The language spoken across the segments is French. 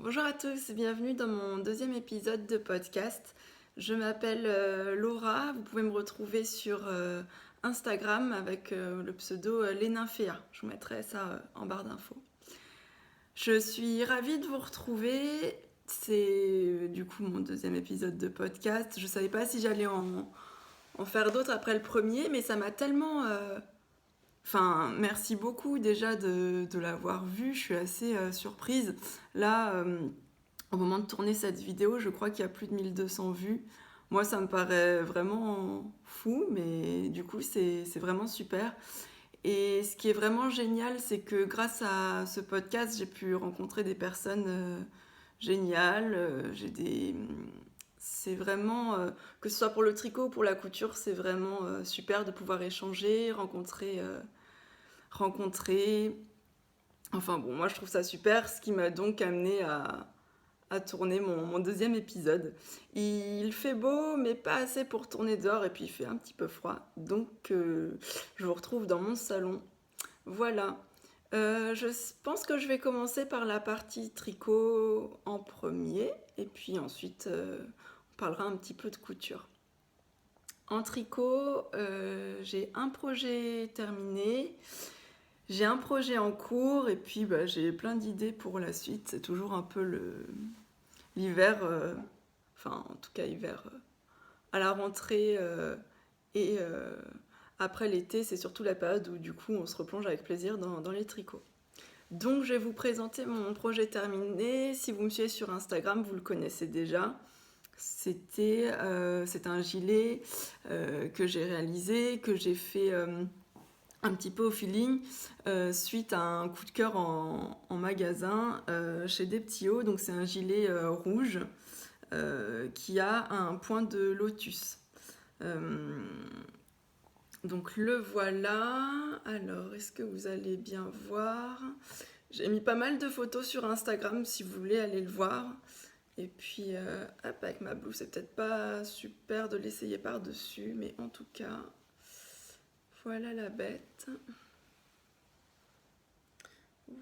Bonjour à tous, bienvenue dans mon deuxième épisode de podcast. Je m'appelle Laura, vous pouvez me retrouver sur Instagram avec le pseudo Les Nymphéas. Je vous mettrai ça en barre d'infos. Je suis ravie de vous retrouver. C'est du coup mon deuxième épisode de podcast. Je ne savais pas si j'allais en faire d'autres après le premier, mais ça m'a tellement... Enfin, merci beaucoup déjà de l'avoir vu. Je suis assez surprise. Là, au moment de tourner cette vidéo, je crois qu'il y a plus de 1200 vues. Moi, ça me paraît vraiment fou, mais du coup, c'est vraiment super. Et ce qui est vraiment génial, c'est que grâce à ce podcast, j'ai pu rencontrer des personnes géniales. C'est vraiment, que ce soit pour le tricot ou pour la couture, c'est vraiment super de pouvoir échanger, rencontrer. Enfin bon, moi je trouve ça super, ce qui m'a donc amené à tourner mon deuxième épisode. Il fait beau, mais pas assez pour tourner dehors, et puis il fait un petit peu froid. Donc je vous retrouve dans mon salon. Voilà. Je pense que je vais commencer par la partie tricot en premier, et puis ensuite on parlera un petit peu de couture. En tricot, j'ai un projet terminé. J'ai un projet en cours et puis j'ai plein d'idées pour la suite. C'est toujours un peu l'hiver, enfin en tout cas hiver à la rentrée et après l'été, c'est surtout la période où du coup on se replonge avec plaisir dans les tricots. Donc je vais vous présenter mon projet terminé. Si vous me suivez sur Instagram, vous le connaissez déjà. C'est un gilet que j'ai réalisé, que j'ai fait un petit peu au feeling suite à un coup de cœur en magasin chez Des Petits Hauts. Donc c'est un gilet rouge qui a un point de lotus. Euh, donc le voilà. Alors est-ce que vous allez bien voir? J'ai mis pas mal de photos sur Instagram si vous voulez aller le voir. Et puis hop, avec ma blouse, c'est peut-être pas super de l'essayer par-dessus, mais en tout cas, voilà la bête.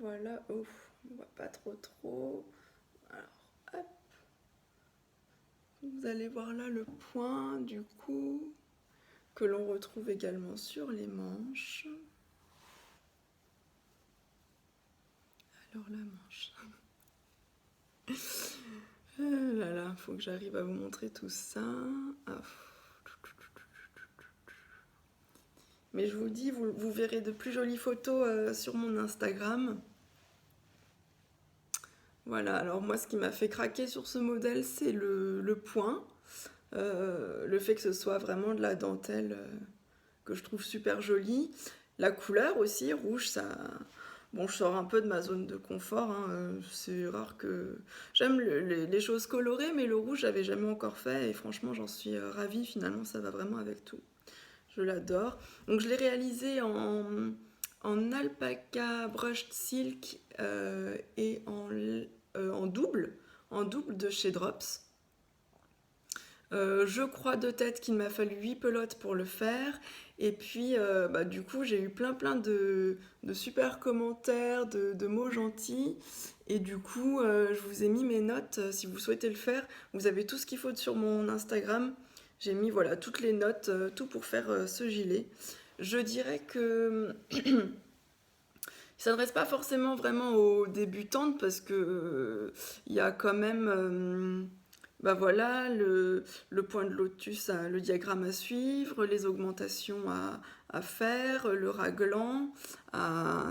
Voilà, ouf, on voit pas trop. Alors, hop, vous allez voir là le point du coup que l'on retrouve également sur les manches. Alors la manche. Ah là là, faut que j'arrive à vous montrer tout ça. Ah. Mais je vous dis, vous verrez de plus jolies photos sur mon Instagram. Voilà, alors moi ce qui m'a fait craquer sur ce modèle, c'est le point. Le fait que ce soit vraiment de la dentelle que je trouve super jolie. La couleur aussi, rouge, ça... Bon, je sors un peu de ma zone de confort, hein, c'est rare que... J'aime les choses colorées, mais le rouge, j'avais jamais encore fait, et franchement, j'en suis ravie, finalement, ça va vraiment avec tout. Je l'adore. Donc je l'ai réalisé en alpaca brushed silk et en double de chez Drops. Je crois de tête qu'il m'a fallu 8 pelotes pour le faire. Et puis, du coup, j'ai eu plein de super commentaires, de mots gentils. Et du coup, je vous ai mis mes notes. Si vous souhaitez le faire, vous avez tout ce qu'il faut sur mon Instagram. J'ai mis voilà, toutes les notes, tout pour faire ce gilet. Je dirais que il s'adresse pas forcément vraiment aux débutantes parce que il y a quand même voilà, le point de lotus, le diagramme à suivre, les augmentations à faire, le raglan,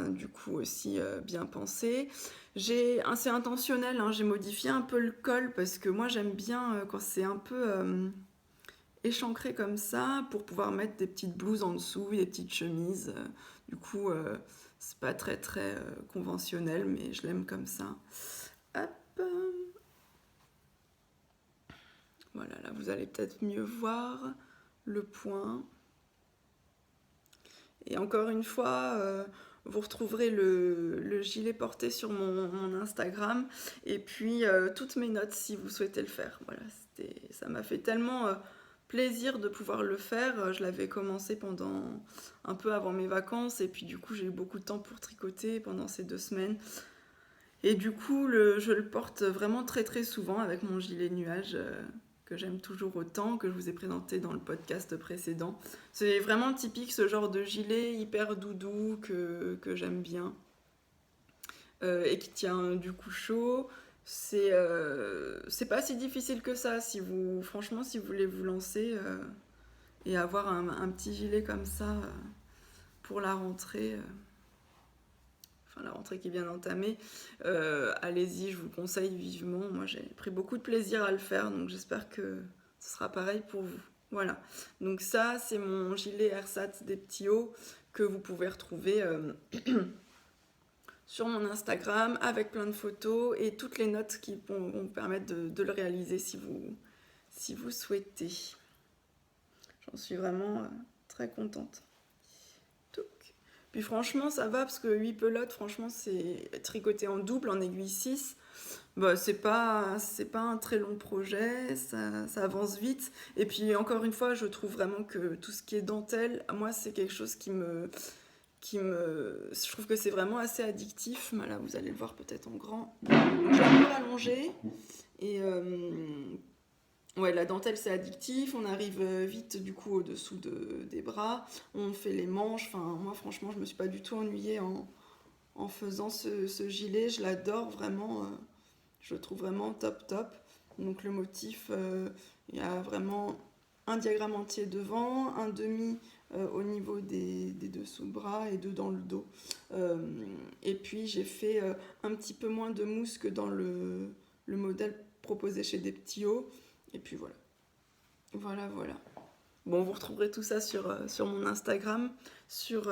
du coup aussi bien penser. C'est intentionnel, hein, j'ai modifié un peu le col parce que moi j'aime bien quand c'est un peu échancré comme ça pour pouvoir mettre des petites blouses en dessous, des petites chemises. Du coup, c'est pas très conventionnel, mais je l'aime comme ça. Hop. Voilà, là vous allez peut-être mieux voir le point. Et encore une fois, vous retrouverez le gilet porté sur mon Instagram et puis toutes mes notes si vous souhaitez le faire. Voilà, ça m'a fait tellement plaisir de pouvoir le faire. Je l'avais commencé pendant un peu avant mes vacances et puis du coup j'ai eu beaucoup de temps pour tricoter pendant ces 2 semaines. Et du coup, je le porte vraiment très très souvent avec mon gilet nuage que j'aime toujours autant, que je vous ai présenté dans le podcast précédent. C'est vraiment typique ce genre de gilet hyper doudou que j'aime bien et qui tient du coup chaud. C'est pas si difficile que ça si vous, franchement, si vous voulez vous lancer et avoir un petit gilet comme ça pour la rentrée. Enfin, la rentrée qui vient d'entamer, allez-y, je vous conseille vivement. Moi, j'ai pris beaucoup de plaisir à le faire, donc j'espère que ce sera pareil pour vous. Voilà. Donc ça, c'est mon gilet AirSat des petits hauts que vous pouvez retrouver sur mon Instagram avec plein de photos et toutes les notes qui vont vous permettre de le réaliser si vous souhaitez. J'en suis vraiment très contente. Puis franchement, ça va parce que 8 pelotes, franchement, c'est tricoté en double, en aiguille 6. Bah, c'est pas un très long projet, ça avance vite. Et puis encore une fois, je trouve vraiment que tout ce qui est dentelle, moi, c'est quelque chose je trouve que c'est vraiment assez addictif. Là, vous allez le voir peut-être en grand. Donc, j'ai un peu rallongé. Et ouais, la dentelle c'est addictif, on arrive vite du coup au-dessous des bras, on fait les manches, enfin moi franchement je me suis pas du tout ennuyée en faisant ce gilet, je l'adore vraiment, je le trouve vraiment top top. Donc le motif, il y a vraiment un diagramme entier devant, un demi au niveau des dessous de bras et deux dans le dos. Et puis j'ai fait un petit peu moins de mousse que dans le modèle proposé chez Des Petits Hauts. Et puis voilà. Voilà. Bon, vous retrouverez tout ça sur mon Instagram, sur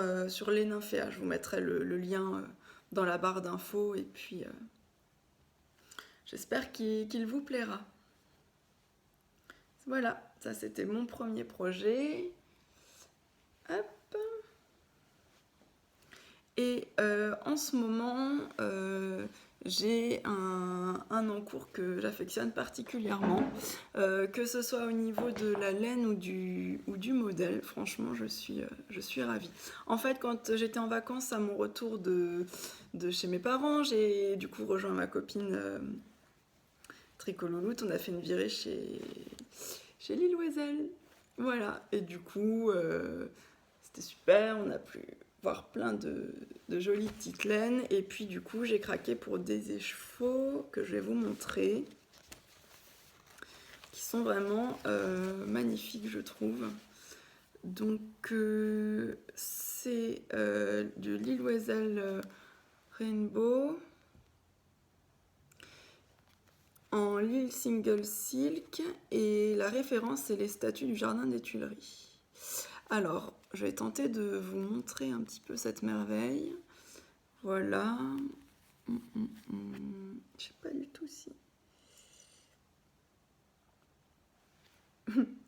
les nymphéas. Je vous mettrai le lien dans la barre d'infos. Et puis, j'espère qu'il vous plaira. Voilà, ça c'était mon premier projet. Hop. Et en ce moment, j'ai un encours que j'affectionne particulièrement, que ce soit au niveau de la laine ou du modèle. Franchement, je suis ravie. En fait, quand j'étais en vacances à mon retour de chez mes parents, j'ai du coup rejoint ma copine Tricolouloute. On a fait une virée chez Lille Oiselle. Voilà, et du coup, c'était super, on a pu voir plein de jolies petites laines. Et puis du coup, j'ai craqué pour des échevaux que je vais vous montrer, qui sont vraiment magnifiques, je trouve. Donc, c'est de Lille Oiselle Rainbow en Lille Single Silk. Et la référence, c'est les statues du Jardin des Tuileries. Alors, je vais tenter de vous montrer un petit peu cette merveille. Voilà. Je sais pas du tout si...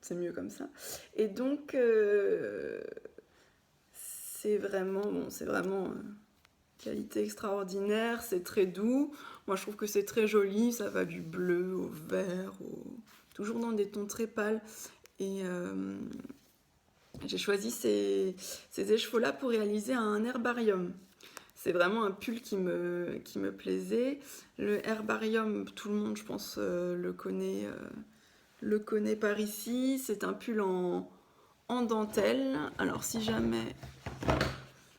c'est mieux comme ça. Et donc, c'est vraiment qualité extraordinaire. C'est très doux. Moi, je trouve que c'est très joli. Ça va du bleu au vert, toujours dans des tons très pâles. Et... j'ai choisi ces écheveaux-là pour réaliser un herbarium. C'est vraiment un pull qui me plaisait. Le herbarium, tout le monde, je pense, le connaît par ici. C'est un pull en dentelle. Alors, si jamais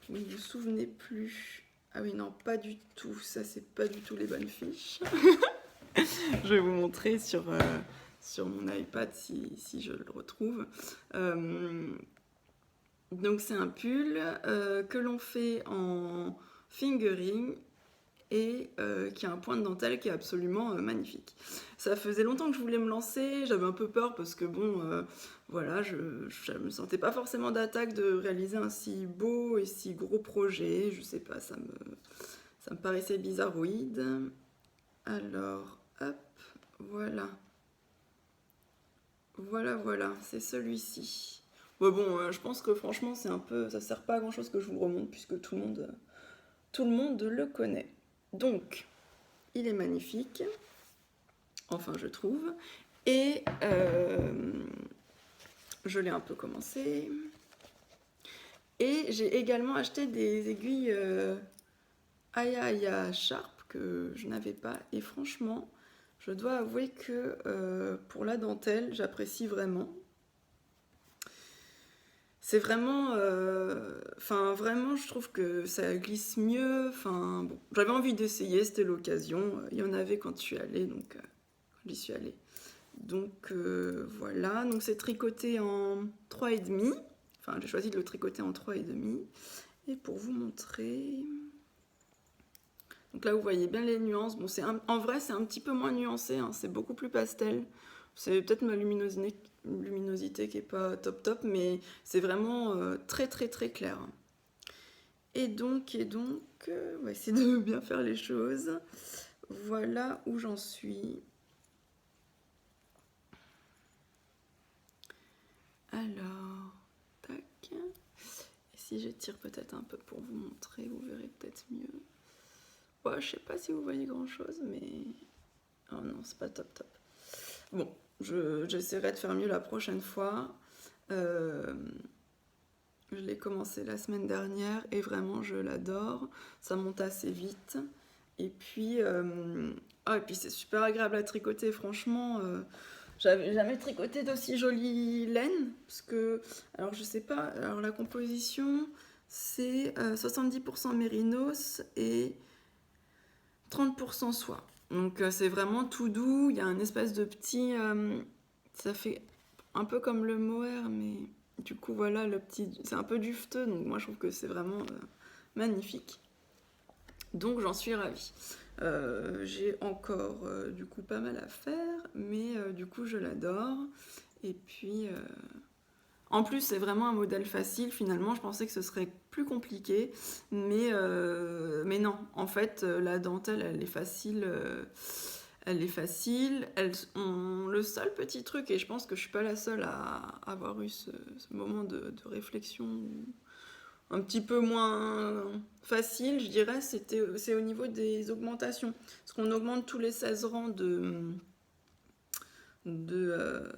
vous ne vous souvenez plus... Ah oui, non, pas du tout. Ça, c'est pas du tout les bonnes fiches. Je vais vous montrer sur mon iPad si je le retrouve. Donc c'est un pull que l'on fait en fingering et qui a un point de dentelle qui est absolument magnifique. Ça faisait longtemps que je voulais me lancer, j'avais un peu peur parce que voilà, je me sentais pas forcément d'attaque de réaliser un si beau et si gros projet, je sais pas, ça me paraissait bizarroïde. Alors, hop, voilà, c'est celui-ci. Bon, je pense que franchement, ça sert pas à grand chose que je vous le remonte puisque tout le monde le connaît. Donc, il est magnifique, enfin je trouve, et je l'ai un peu commencé. Et j'ai également acheté des aiguilles Aya Aya Sharp que je n'avais pas. Et franchement, je dois avouer que pour la dentelle, j'apprécie vraiment. C'est vraiment, vraiment, je trouve que ça glisse mieux. Enfin, bon, j'avais envie d'essayer, c'était l'occasion. Il y en avait quand je suis allée, donc quand j'y suis allée. Donc voilà, donc c'est tricoté en 3,5. Enfin, j'ai choisi de le tricoter en 3,5. Et pour vous montrer... Donc là, vous voyez bien les nuances. Bon, en vrai, c'est un petit peu moins nuancé, hein, c'est beaucoup plus pastel. C'est peut-être ma luminosité qui est pas top top, mais c'est vraiment très très très clair. Et donc, on va essayer de bien faire les choses. Voilà où j'en suis. Alors, tac. Et si j'étire peut-être un peu pour vous montrer, vous verrez peut-être mieux. Ouais, je sais pas si vous voyez grand chose, mais... Oh non, c'est pas top top. Bon, j'essaierai de faire mieux la prochaine fois. Je l'ai commencé la semaine dernière et vraiment je l'adore. Ça monte assez vite. Et puis, et puis c'est super agréable à tricoter, franchement. J'avais jamais tricoté d'aussi jolie laine. Parce que, alors je sais pas, alors la composition c'est 70% mérinos et 30% soie. Donc c'est vraiment tout doux. Il y a un espèce de petit... ça fait un peu comme le mohair, mais du coup voilà, c'est un peu dufteux. Donc moi je trouve que c'est vraiment magnifique. Donc j'en suis ravie. J'ai encore du coup pas mal à faire, mais du coup je l'adore. Et puis... En plus, c'est vraiment un modèle facile. Finalement, je pensais que ce serait plus compliqué, mais non. En fait, la dentelle, elle est facile. Elle est facile. Le seul petit truc, et je pense que je suis pas la seule à avoir eu ce moment de réflexion un petit peu moins facile, je dirais, c'est au niveau des augmentations. Parce qu'on augmente tous les 16 rangs de, euh,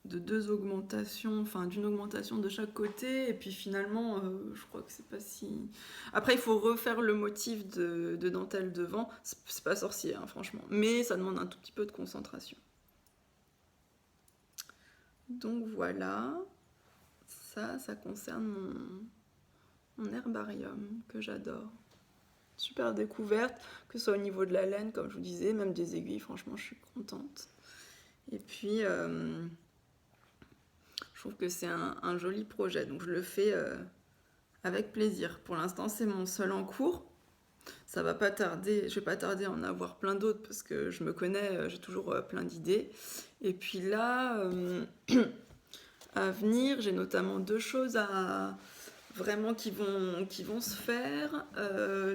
de deux augmentations, enfin d'une augmentation de chaque côté, et puis finalement, je crois que c'est pas si... Après, il faut refaire le motif de dentelle devant, c'est pas sorcier, hein, franchement, mais ça demande un tout petit peu de concentration. Donc voilà, ça concerne mon herbarium que j'adore. Super découverte, que ce soit au niveau de la laine, comme je vous disais, même des aiguilles, franchement, je suis contente. Et puis... je trouve que c'est un joli projet, donc je le fais avec plaisir. Pour l'instant, c'est mon seul en cours. Ça va pas tarder, je vais pas tarder à en avoir plein d'autres parce que je me connais, j'ai toujours plein d'idées. Et puis là, à venir, j'ai notamment deux choses vraiment qui vont se faire.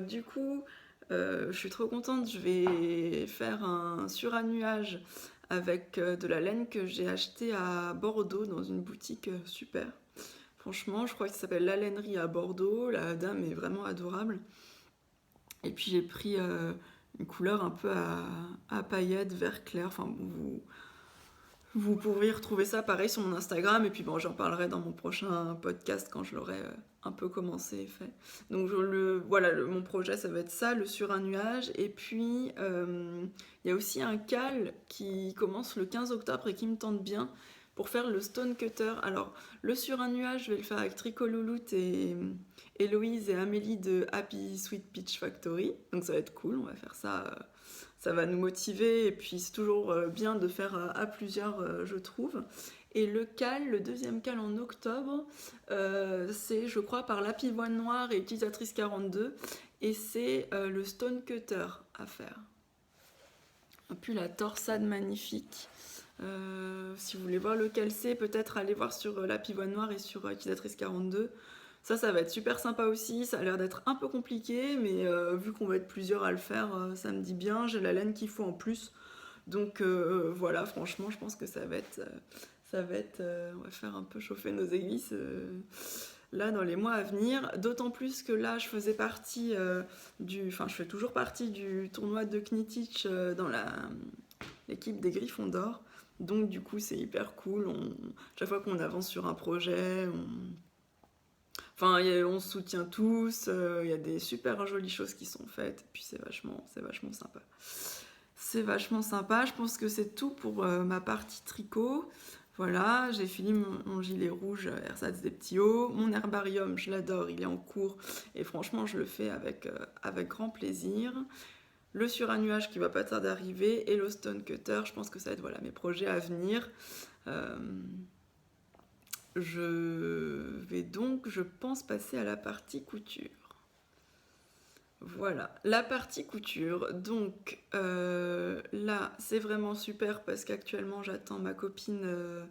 Du coup, je suis trop contente, je vais faire un surannuage avec de la laine que j'ai achetée à Bordeaux dans une boutique super. Franchement, je crois que ça s'appelle La Lainerie à Bordeaux. La dame est vraiment adorable. Et puis j'ai pris une couleur un peu à paillettes, vert clair. Enfin, vous pourrez retrouver ça pareil sur mon Instagram. Et puis bon, j'en parlerai dans mon prochain podcast quand je l'aurai un peu commencé et fait. Donc mon projet, ça va être ça, le sur un nuage. Et puis, il y a aussi un cal qui commence le 15 octobre et qui me tente bien pour faire le stone cutter. Alors, le sur un nuage, je vais le faire avec Tricolouloute et Héloïse et Amélie de Happy Sweet Peach Factory. Donc ça va être cool, on va faire ça. Ça va nous motiver et puis c'est toujours bien de faire à plusieurs, je trouve. Et le deuxième cal en octobre, c'est, je crois, par La Pivoine Noire et Utilisatrice 42. Et c'est le Stone Cutter à faire. Et puis la torsade magnifique. Si vous voulez voir lequel c'est, peut-être aller voir sur La Pivoine Noire et sur Utilisatrice 42. Ça va être super sympa aussi. Ça a l'air d'être un peu compliqué, mais vu qu'on va être plusieurs à le faire, ça me dit bien. J'ai la laine qu'il faut en plus. Donc voilà, franchement, je pense que ça va être... on va faire un peu chauffer nos aiguilles là dans les mois à venir. D'autant plus que là, je faisais partie je fais toujours partie du tournoi de Knitich dans l'équipe des Griffons d'Or. Donc du coup, c'est hyper cool. Chaque fois qu'on avance sur un projet, Enfin, on se soutient tous, il y a des super jolies choses qui sont faites, et puis c'est vachement sympa. C'est vachement sympa, je pense que c'est tout pour ma partie tricot. Voilà, j'ai fini mon gilet rouge Ersatz des petits hauts. Mon herbarium, je l'adore, il est en cours, et franchement, je le fais avec grand plaisir. Le surannuage qui va pas tarder d'arriver, et le stone cutter, je pense que ça va être voilà, mes projets à venir. Euh, je vais donc, je pense, passer à la partie couture. Voilà, la partie couture. Donc là, c'est vraiment super parce qu'actuellement, j'attends ma copine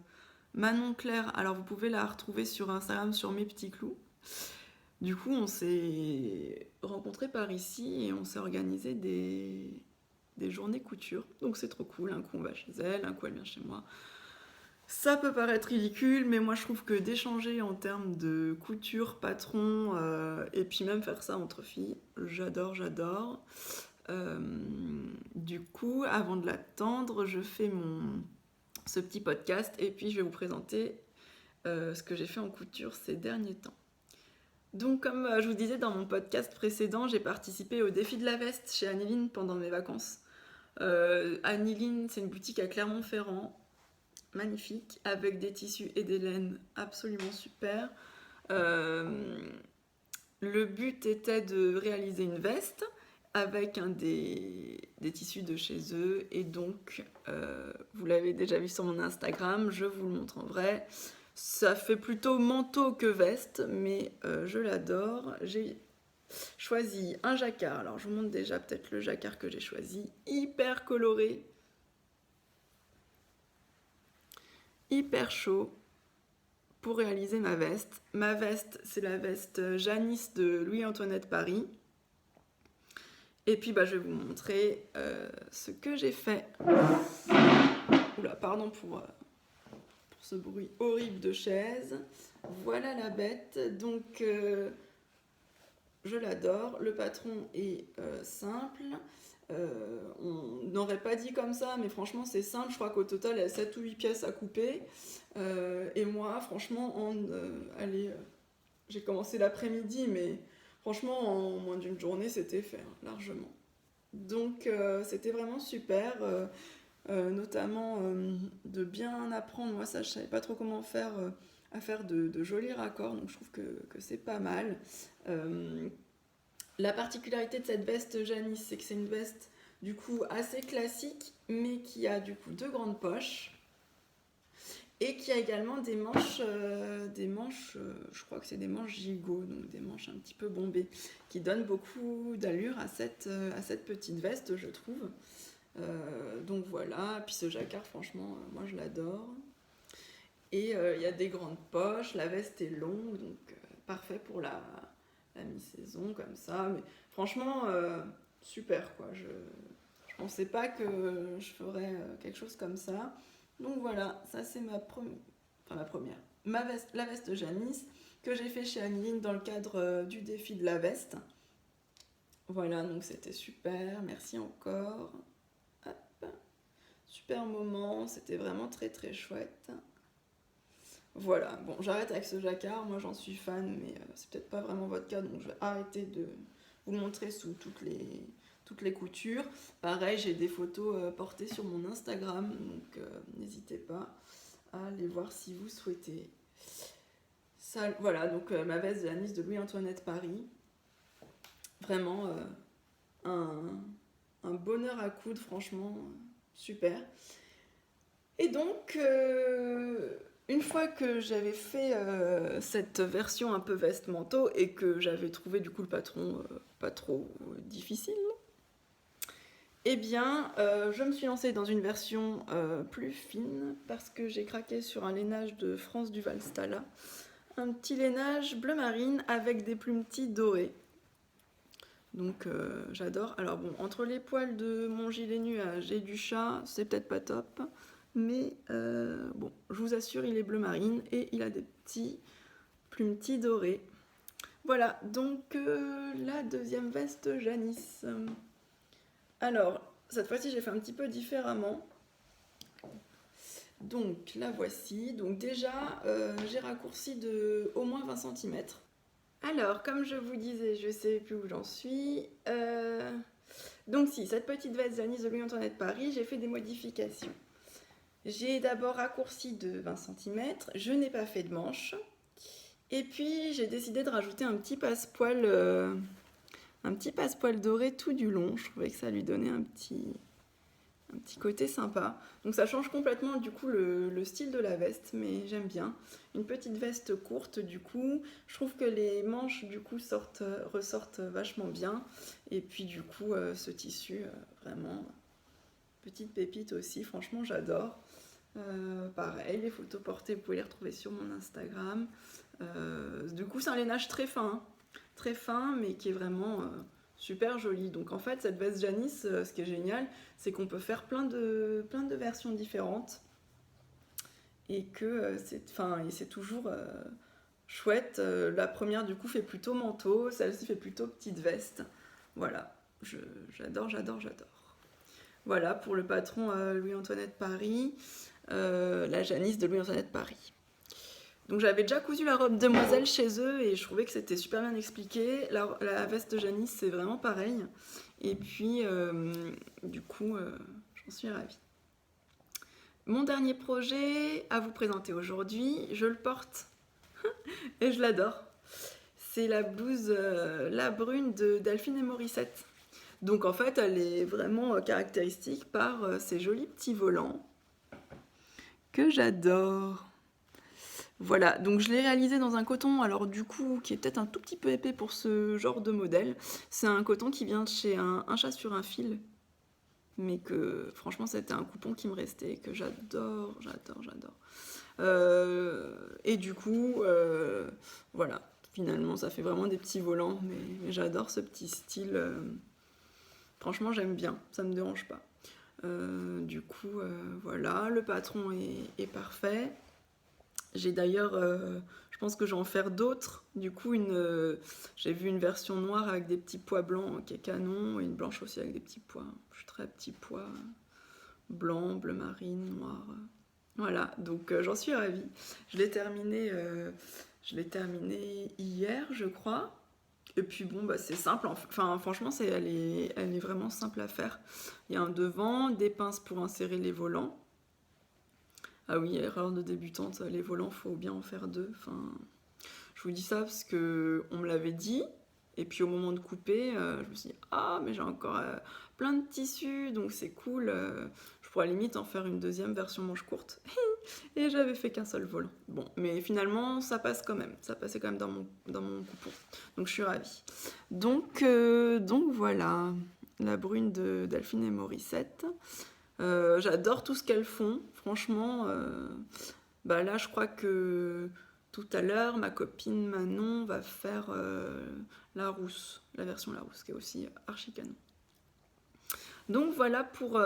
Manon Claire. Alors, vous pouvez la retrouver sur Instagram sur Mes Petits Clous. Du coup, on s'est rencontrés par ici et on s'est organisé des journées couture. Donc, c'est trop cool. Un coup, on va chez elle, un coup, elle vient chez moi. Ça peut paraître ridicule, mais moi je trouve que d'échanger en termes de couture, patron, et puis même faire ça entre filles, j'adore. Euh, du coup, avant de l'attendre, je fais ce petit podcast et puis je vais vous présenter ce que j'ai fait en couture ces derniers temps. Donc comme je vous disais dans mon podcast précédent, j'ai participé au défi de la veste chez Anneline pendant mes vacances. Anneline, c'est une boutique à Clermont-Ferrand, magnifique, avec des tissus et des laines absolument super. Euh, le but était de réaliser une veste avec des tissus de chez eux, et donc vous l'avez déjà vu sur mon Instagram, je vous le montre en vrai. Ça fait plutôt manteau que veste, mais je l'adore. J'ai choisi un jacquard, alors je vous montre déjà peut-être le jacquard que j'ai choisi, hyper coloré, hyper chaud, pour réaliser ma veste. Ma veste, c'est la veste Janice de Louis-Antoinette Paris. Et puis je vais vous montrer ce que j'ai fait. Oula, pardon pour ce bruit horrible de chaise. Voilà la bête. Donc je l'adore. Le patron est simple. On n'aurait pas dit comme ça, mais franchement c'est simple. Je crois qu'au total il y a 7 ou 8 pièces à couper. Et moi, franchement, allez, j'ai commencé l'après-midi, mais franchement, en moins d'une journée, c'était fait, hein, largement. Donc, c'était vraiment super, notamment de bien apprendre. Moi, ça, je savais pas trop comment faire, à faire de jolis raccords, donc je trouve que c'est pas mal. Euh, la particularité de cette veste Janice, c'est que c'est une veste, du coup, assez classique, mais qui a, du coup, 2 grandes poches. Et qui a également des manches, je crois que c'est des manches gigot, donc des manches un petit peu bombées, qui donnent beaucoup d'allure à cette petite veste, je trouve. Donc voilà, puis ce jacquard, franchement, moi je l'adore. Et il y a des grandes poches, la veste est longue, donc parfait pour la mi-saison, comme ça. Mais franchement, super quoi. Je pensais pas que je ferais quelque chose comme ça. Donc voilà, ça c'est ma première. La veste Janice, que j'ai fait chez Anneline dans le cadre du défi de la veste. Voilà, donc c'était super, merci encore. Hop. Super moment, c'était vraiment très très chouette. Voilà, bon, j'arrête avec ce jacquard, moi j'en suis fan, mais c'est peut-être pas vraiment votre cas, donc je vais arrêter de vous le montrer sous toutes les coutures. Pareil, j'ai des photos portées sur mon Instagram, donc n'hésitez pas à aller voir si vous souhaitez. Ça, voilà, donc ma veste de la Nice de Louis-Antoinette Paris. Vraiment un bonheur à coudre, franchement, super. Et donc, une fois que j'avais fait cette version un peu veste manteau et que j'avais trouvé du coup le patron pas trop difficile, eh bien, je me suis lancée dans une version plus fine parce que j'ai craqué sur un lainage de France Duval Stala. Un petit lainage bleu marine avec des plumetis dorés. Donc j'adore. Alors bon, entre les poils de mon gilet nuage et du chat, c'est peut-être pas top. Mais bon, je vous assure, il est bleu marine et il a des petits plumetis dorés. Voilà, donc la deuxième veste Janice. Alors, cette fois-ci, j'ai fait un petit peu différemment. Donc, la voici. Donc déjà, j'ai raccourci de au moins 20 cm. Alors, comme je vous disais, je sais plus où j'en suis. Donc si, cette petite veste Janice de Louis-Antoinette Paris, j'ai fait des modifications. J'ai d'abord raccourci de 20 cm, je n'ai pas fait de manches. Et puis j'ai décidé de rajouter un petit passepoil doré tout du long. Je trouvais que ça lui donnait un petit côté sympa. Donc ça change complètement du coup le style de la veste, mais j'aime bien. Une petite veste courte du coup. Je trouve que les manches du coup ressortent vachement bien. Et puis du coup ce tissu, vraiment, petite pépite aussi, franchement j'adore. Pareil, les photos portées, vous pouvez les retrouver sur mon Instagram. Du coup c'est un lainage très fin, mais qui est vraiment super joli. Donc en fait, cette veste Janice, ce qui est génial, c'est qu'on peut faire plein de versions différentes et que c'est toujours chouette. La première, du coup, fait plutôt manteau, celle-ci fait plutôt petite veste. Voilà, j'adore. Voilà pour le patron Louis-Antoinette Paris, la Janice de Louis-Antoinette Paris. Donc j'avais déjà cousu la robe demoiselle chez eux et je trouvais que c'était super bien expliqué. La veste Janice, c'est vraiment pareil. Et puis, du coup, j'en suis ravie. Mon dernier projet à vous présenter aujourd'hui, je le porte et je l'adore. C'est la blouse La Brune de Delphine et Morissette. Donc en fait, elle est vraiment caractéristique par ces jolis petits volants que j'adore. Voilà, donc je l'ai réalisé dans un coton, alors du coup, qui est peut-être un tout petit peu épais pour ce genre de modèle. C'est un coton qui vient de chez un chat sur un fil, mais que franchement, c'était un coupon qui me restait, que j'adore. Et du coup, voilà, finalement, ça fait vraiment des petits volants, mais j'adore ce petit style. Franchement, j'aime bien, ça me dérange pas. Du coup, voilà, le patron est parfait. J'ai d'ailleurs, je pense que je vais en faire d'autres. Du coup, j'ai vu une version noire avec des petits pois blancs qui est canon, et une blanche aussi avec des petits pois. Je suis très petits pois blanc, bleu marine, noir. Voilà, donc j'en suis ravie. Je l'ai terminé hier, je crois. Et puis bon, bah, c'est simple. Enfin, franchement, elle est vraiment simple à faire. Il y a un devant, des pinces pour insérer les volants. Ah oui, erreur de débutante, les volants, faut bien en faire deux. Enfin, je vous dis ça parce que on me l'avait dit, et puis au moment de couper, je me suis dit, ah, mais j'ai encore plein de tissus, donc c'est cool. Je pourrais limite en faire une deuxième version manche courte. Et j'avais fait qu'un seul volant. Bon, mais finalement, ça passe quand même. Ça passait quand même dans mon coupon. Donc je suis ravie. Donc voilà, la brune de Delphine et Morissette. J'adore tout ce qu'elles font. Franchement, bah là, je crois que tout à l'heure, ma copine Manon va faire la version Larousse, qui est aussi archi canon. Donc voilà pour.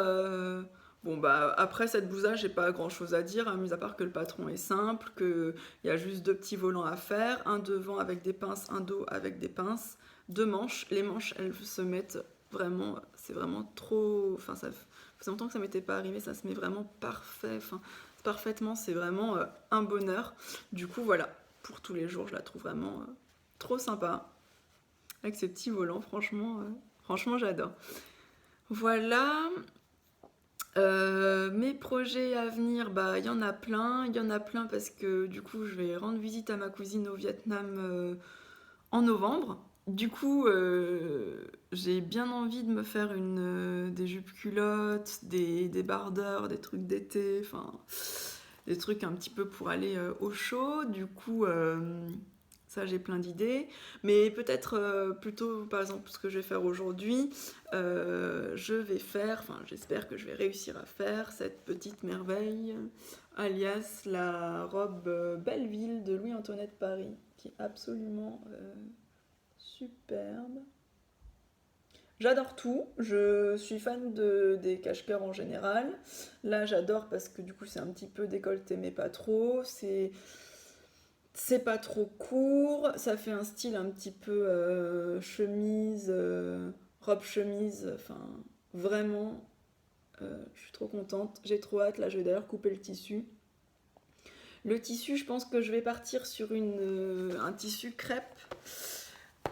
Bon, bah après cette blouse-là, j'ai pas grand chose à dire, hein, mis à part que le patron est simple, qu'il y a juste deux petits volants à faire, un devant avec des pinces, un dos avec des pinces, deux manches. Les manches, elles se mettent vraiment. C'est vraiment trop. Enfin, ça fait longtemps que ça m'était pas arrivé, ça se met vraiment parfait. Enfin, parfaitement, c'est vraiment un bonheur. Du coup, voilà, pour tous les jours, je la trouve vraiment trop sympa. Avec ces petits volants, franchement j'adore. Voilà. Mes projets à venir, bah il y en a plein parce que du coup je vais rendre visite à ma cousine au Vietnam en novembre. Du coup, j'ai bien envie de me faire des jupes culottes, des bardeurs, des trucs d'été, enfin des trucs un petit peu pour aller au chaud. Du coup, ça j'ai plein d'idées. Mais peut-être plutôt, par exemple, ce que je vais faire aujourd'hui, j'espère que je vais réussir à faire cette petite merveille, alias la robe Belleville de Louis-Antoinette Paris, qui est absolument superbe. J'adore tout, je suis fan des cache-cœurs en général. Là, j'adore parce que du coup, c'est un petit peu décolleté, mais pas trop. C'est pas trop court, ça fait un style un petit peu chemise, robe chemise, enfin vraiment, je suis trop contente, j'ai trop hâte, là je vais d'ailleurs couper le tissu. Le tissu, je pense que je vais partir sur un tissu crêpe.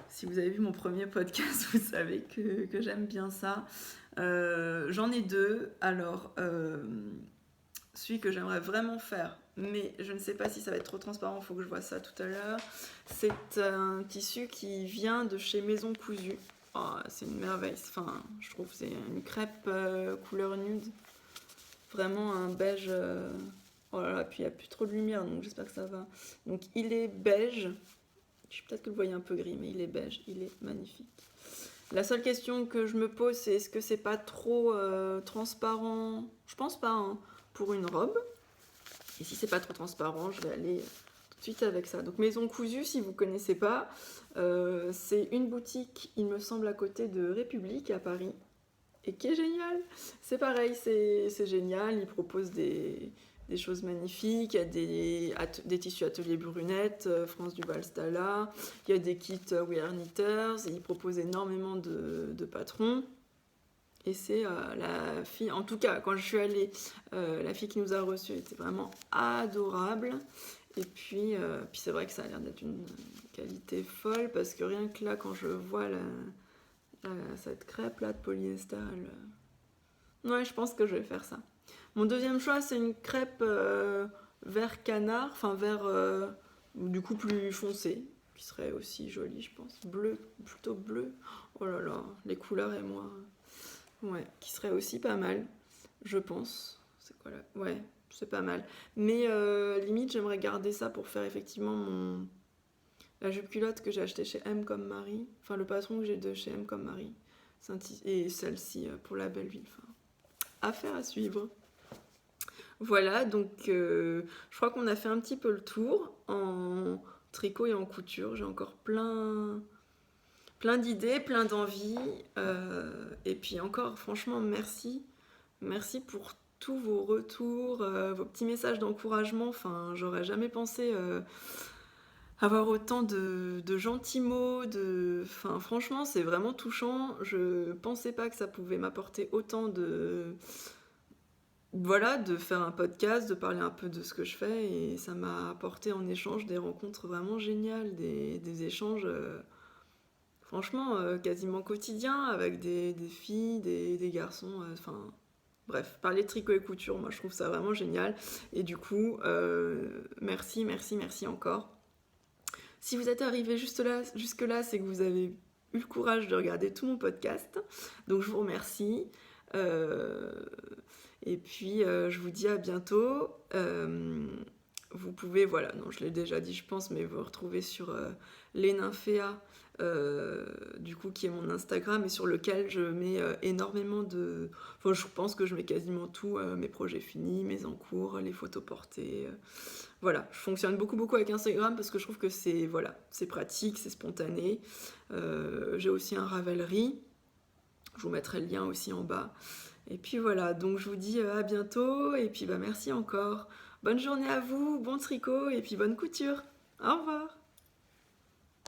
Si vous avez vu mon premier podcast, vous savez que j'aime bien ça. J'en ai deux. Alors, celui que j'aimerais vraiment faire, mais je ne sais pas si ça va être trop transparent, il faut que je vois ça tout à l'heure. C'est un tissu qui vient de chez Maison Cousue. Oh, c'est une merveille. Enfin, je trouve que c'est une crêpe couleur nude. Vraiment un beige. Oh là là, puis il n'y a plus trop de lumière, donc j'espère que ça va. Donc il est beige. Peut-être que vous le voyez un peu gris, mais il est beige. Il est magnifique. La seule question que je me pose, c'est est-ce que c'est pas trop transparent? Je pense pas, hein, pour une robe. Et si c'est pas trop transparent, je vais aller tout de suite avec ça. Donc Maison Cousue, si vous connaissez pas, c'est une boutique, il me semble, à côté de République à Paris. Et qui est génial. C'est pareil, c'est génial. Ils proposent des choses magnifiques. Il y a des tissus atelier Brunette, France Duval Stala. Il y a des kits We Are Knitters. Ils proposent énormément de patrons. Et c'est la fille, en tout cas, quand je suis allée, la fille qui nous a reçus était vraiment adorable. Et puis c'est vrai que ça a l'air d'être une qualité folle, parce que rien que là, quand je vois cette crêpe là de polyester, ouais, je pense que je vais faire ça. Mon deuxième choix, c'est une crêpe vert canard, enfin vert du coup plus foncé, qui serait aussi jolie, je pense. Bleu, plutôt bleu. Oh là là, les couleurs et moi. Ouais, qui serait aussi pas mal, je pense. C'est quoi là? Ouais, c'est pas mal. Mais limite, j'aimerais garder ça pour faire effectivement la jupe culotte que j'ai achetée chez M comme Marie. Enfin, le patron que j'ai de chez M comme Marie. Et celle-ci pour la belle ville. Enfin, affaire à suivre. Voilà, donc je crois qu'on a fait un petit peu le tour en tricot et en couture. J'ai encore plein d'idées, plein d'envies. Et puis encore, franchement, merci. Merci pour tous vos retours, vos petits messages d'encouragement. Enfin, j'aurais jamais pensé avoir autant de gentils mots. Enfin, franchement, c'est vraiment touchant. Je pensais pas que ça pouvait m'apporter autant voilà, de faire un podcast, de parler un peu de ce que je fais, et ça m'a apporté en échange des rencontres vraiment géniales, des échanges franchement quasiment quotidiens avec des filles, des garçons, enfin bref, parler de tricot et couture, moi je trouve ça vraiment génial, et du coup merci encore. Si vous êtes arrivé jusque là, c'est que vous avez eu le courage de regarder tout mon podcast, donc je vous remercie. Et puis je vous dis à bientôt. Vous pouvez, voilà, non, je l'ai déjà dit, je pense, mais vous retrouvez sur les Nymphéas, du coup, qui est mon Instagram, et sur lequel je mets énormément de. Enfin, je pense que je mets quasiment tout, mes projets finis, mes encours, les photos portées. Voilà, je fonctionne beaucoup avec Instagram parce que je trouve que c'est pratique, c'est spontané. J'ai aussi un Ravelry. Je vous mettrai le lien aussi en bas. Et puis voilà, donc je vous dis à bientôt, et puis merci encore. Bonne journée à vous, bon tricot, et puis bonne couture. Au revoir.